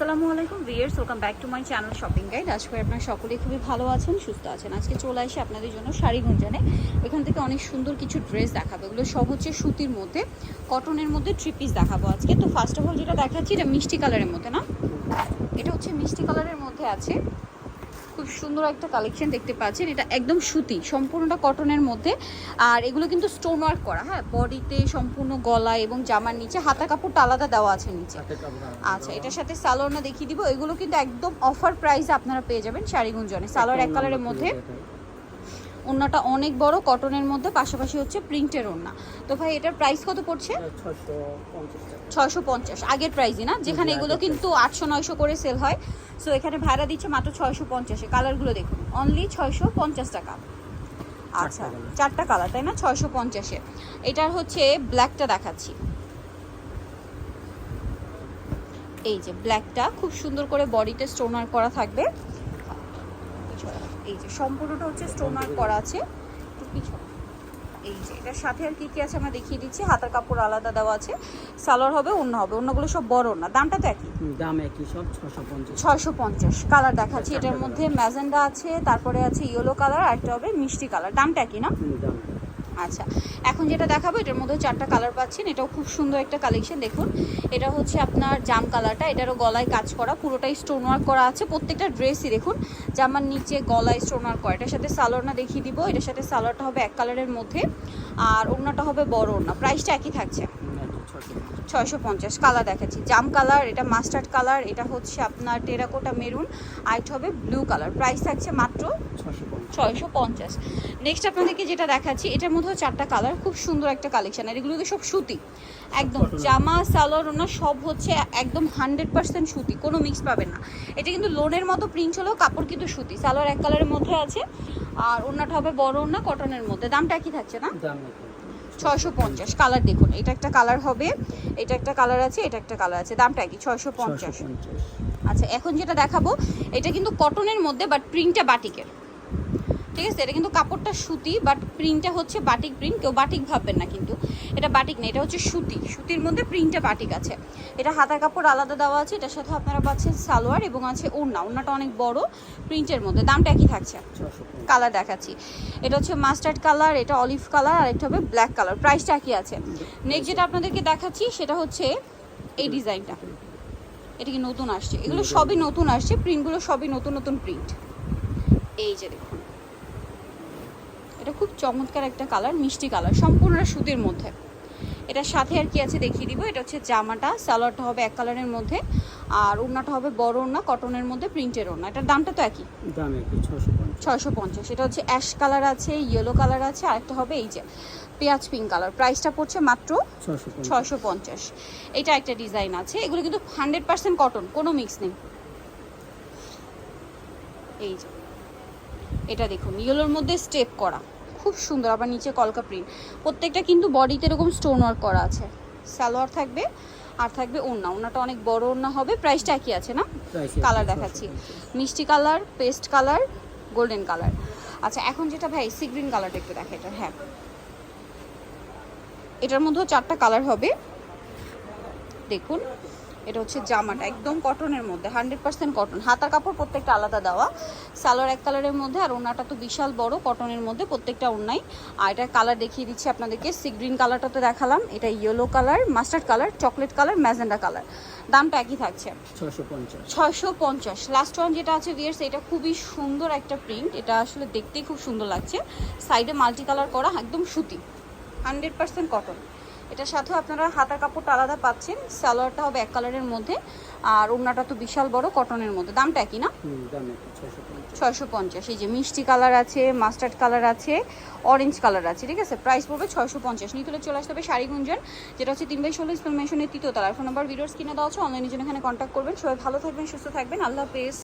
আসসালামু আলাইকুম viewers, welcome back to my channel shopping guide. আশা করি আপনারা সকলেই খুবই ভালো আছেন, সুস্থ আছেন। আজকে চলে আসি আপনাদের জন্য শাড়িগুঞ্জনে। এখান থেকে অনেক সুন্দর কিছু ড্রেস দেখাবো। এগুলো সব হচ্ছে সুতির মধ্যে, কটনের মধ্যে থ্রি পিস দেখাবো আজকে। তো ফার্স্ট অফ অল যেটা দেখাচ্ছি, এটা মিষ্টি কালারের মধ্যে না, এটা হচ্ছে মিষ্টি কালারের মধ্যে আছে। খুব সুন্দর একটা কালেকশন দেখতে পাচ্ছেন। এটা একদম সুতি, সম্পূর্ণটা কটনের মধ্যে। আর এগুলো কিন্তু স্টোন ওয়ার্ক করা, হ্যাঁ, বডিতে সম্পূর্ণ গলায় এবং জামার নিচে হাতা কাপড়টা আলাদা দেওয়া আছে নিচে। আচ্ছা, এটার সাথে সালোয়ারটা দেখিয়ে দিব। এগুলো কিন্তু একদম অফার প্রাইসে আপনারা পেয়ে যাবেন শাড়িগুঞ্জনে। সালোয়ার এক কালারের মধ্যে, ওড়নাটা অনেক বড় কটনের মধ্যে, পাশাপাশি হচ্ছে প্রিন্টের ওড়না। তো ভাই এটার প্রাইস কত পড়ছে? 650। আগের প্রাইসই না, যেখানে এগুলো কিন্তু 800-900 করে সেল হয়। সো এখানে ভাড়া দিচ্ছে মাত্র 650-এ। কালারগুলো দেখুন, অনলি 650 টাকা। আচ্ছা, চারটা কালার তাই না, 650-এ। এটার হচ্ছে ব্ল্যাকটা দেখাচ্ছি। এই যে ব্ল্যাকটা খুব সুন্দর করে বডিতে স্টোন ওয়ার্ক করা থাকবে। এই যে সম্পূর্ণটা হচ্ছে স্টোন ওয়ার্ক করা আছে। এই যে এটার সাথে আর কি কি আছে আমরা দেখিয়ে দিচ্ছি। হাতার কাপড় আলাদা দেওয়া আছে, সালোয়ার হবে, ওড়না হবে। ওড়নাগুলো সব বড় ওড়না। দামটা তো একই, দাম একই, সব 650। 650। কালার দেখাচ্ছি, এটার মধ্যে ম্যাজেন্ডা আছে, তারপরে আছে ইয়েলো কালার, আর একটা হবে মিষ্টি কালার। দামটা একই না? আচ্ছা, এখন যেটা দেখাবো এটার মধ্যে চারটা কালার পাচ্ছেন। এটাও খুব সুন্দর একটা কালেকশন। দেখুন, এটা হচ্ছে আপনার জাম কালারটা। এটারও গলায় কাজ করা, পুরোটাই স্টোন ওয়ার্ক করা আছে। প্রত্যেকটা ড্রেসই দেখুন জামার নিচে গলায় স্টোন ওয়ার্ক করা। এটার সাথে সালোয়ারটা দেখিয়ে দিব। এটার সাথে সালোয়ারটা হবে এক কালারের মধ্যে, আর ওড়নাটা হবে বড় ওড়না। প্রাইসটা একই থাকছে, 650। কালার দেখাচ্ছি, জাম কালার, এটা মাস্টার্ড কালার, এটা হচ্ছে আপনার টেরাকোটা মেরুন, আর এটা হবে ব্লু কালার। প্রাইস থাকছে মাত্র 650। নেক্সট আপনাদেরকে যেটা দেখাচ্ছি, এটার মধ্যেও চারটা কালার, খুব সুন্দর একটা কালেকশন। আর এগুলোকে সব সুতি, একদম জামা সালোয়ার ওনা সব হচ্ছে একদম 100% সুতি, কোনো মিক্স পাবেন না। এটা কিন্তু লোনের মতো প্রিন্ট হলেও কাপড় কিন্তু সুতি। সালোয়ার এক কালারের মধ্যে আছে, আর ওনাটা হবে বড় ওনা কটনের মধ্যে। দামটা কি থাকছে না? 650। কালার দেখুন, এটা একটা কালার হবে, এটা একটা কালার আছে, এটা একটা কালার আছে। দামটা কি? 650। আচ্ছা, এখন যেটা দেখাবো এটা কিন্তু কটনের মধ্যে, বাট প্রিন্টটা বাটিকের, ঠিক আছে? এটা কিন্তু কাপড়টা সুতি, বাট প্রিন্টটা হচ্ছে বাটিক প্রিন্ট। কেউ বাটিক ভাববেন না, কিন্তু এটা বাটিক না, এটা হচ্ছে সুতি। সুতির মধ্যে প্রিন্টটা বাটিক আছে। এটা হাতার কাপড় আলাদা দেওয়া আছে। এটার সাথে আপনারা পাচ্ছেন সালোয়ার এবং আছে ওড়না। ওড়নাটা অনেক বড় প্রিন্টের মধ্যে। দামটা কি থাকছে? কালার দেখাচ্ছি, এটা হচ্ছে মাস্টার্ড কালার, এটা অলিভ কালার, আর এটা হবে ব্ল্যাক কালার। প্রাইসটা কি আছে? নেক্সট যেটা আপনাদেরকে দেখাচ্ছি সেটা হচ্ছে এই ডিজাইনটা। এটা কি নতুন আসছে? এগুলো সবই নতুন আসছে, প্রিন্টগুলো সবই নতুন নতুন প্রিন্ট। এই যে দেখুন, এটা খুব চমৎকার একটা কালার, মিষ্টি কালার, সম্পূর্ণ সুতির মধ্যে। এটার সাথে আর কি আছে দেখিয়ে দিব। এটা হচ্ছে জামাটা, সালোয়ারটা হবে এক কালারের মধ্যে, আর ওড়নাটা হবে বড় ওড়না কটনের মধ্যে, প্রিন্টের ওড়না। এটার দামটা তো একই, দাম একই, 650। এটা হচ্ছে অ্যাশ কালার আছে, ইয়েলো কালার আছে, আর একটা হবে এই যে পেঁয়াজ পিঙ্ক কালার। প্রাইসটা পড়ছে মাত্র 650। এটা একটা ডিজাইন আছে। এগুলো কিন্তু 100% কটন, কোনো মিক্স নেই। এই যে এটা দেখুন, ইয়েলোর মধ্যে স্টেপ করা, খুব সুন্দর। আবার নিচে কলকা প্রিন্ট। প্রত্যেকটা কিন্তু বডিতে এরকম স্টোন ওয়ার্ক করা আছে। সালোয়ার থাকবে, আর থাকবে ওড়না। ওড়নাটা অনেক বড় ওড়না হবে। প্রাইসটা কি আছে না? কালার দেখাচ্ছি, মিষ্টি colour, paste colour, golden colour. আচ্ছা, এখন যেটা ভাই সি গ্রিন কালারটা একটু দেখা। এটা, হ্যাঁ, এটার মধ্যেও চারটা কালার হবে। দেখুন, এটা হচ্ছে জামাটা একদম কটনের মধ্যে, 100% কটন। হাতার কাপড় প্রত্যেকটা আলাদা দেওয়া। সালোয়ার এক কালারের মধ্যে, আর ওড়নাটা তো বিশাল বড় কটনের মধ্যে, প্রত্যেকটা ওড়নাই। আর এটার কালার দেখিয়ে দিচ্ছি আপনাদেরকে। সি গ্রিন কালারটা তো দেখালাম, এটা yellow colour, mustard colour, chocolate colour, magenta colour. দামটা একই থাকছে, 650। লাস্ট ওয়ান যেটা আছে ভিয়ার্স, এটা খুবই সুন্দর একটা প্রিন্ট। এটা আসলে দেখতেই খুব সুন্দর লাগছে। সাইডে মাল্টি কালার করা, একদম সুতি, 100% কটন। এটার সাথেও আপনারা হাতার কাপড়টা আলাদা পাচ্ছেন। সালোয়ারটা হবে এক কালারের মধ্যে, আর ওড়নাটা তো বিশাল বড় কটনের মধ্যে। দামটা একই না? 650। এই যে মিষ্টি কালার আছে, মাস্টার্ড কালার আছে, অরেঞ্জ কালার আছে, ঠিক আছে? প্রাইস পড়বে 650। নিতে চলে আসতে হবে শাড়িগুঞ্জন, যেটা হচ্ছে 3/16 ইনফরমেশনের 3য় তলার। ফোন নাম্বার ভিডিওস কিনে দেওয়া আছে, অনলাইনের জন্য এখানে কন্ট্যাক্ট করবেন। সবাই ভালো থাকবেন, সুস্থ থাকবেন, আল্লাহ হাফেজ।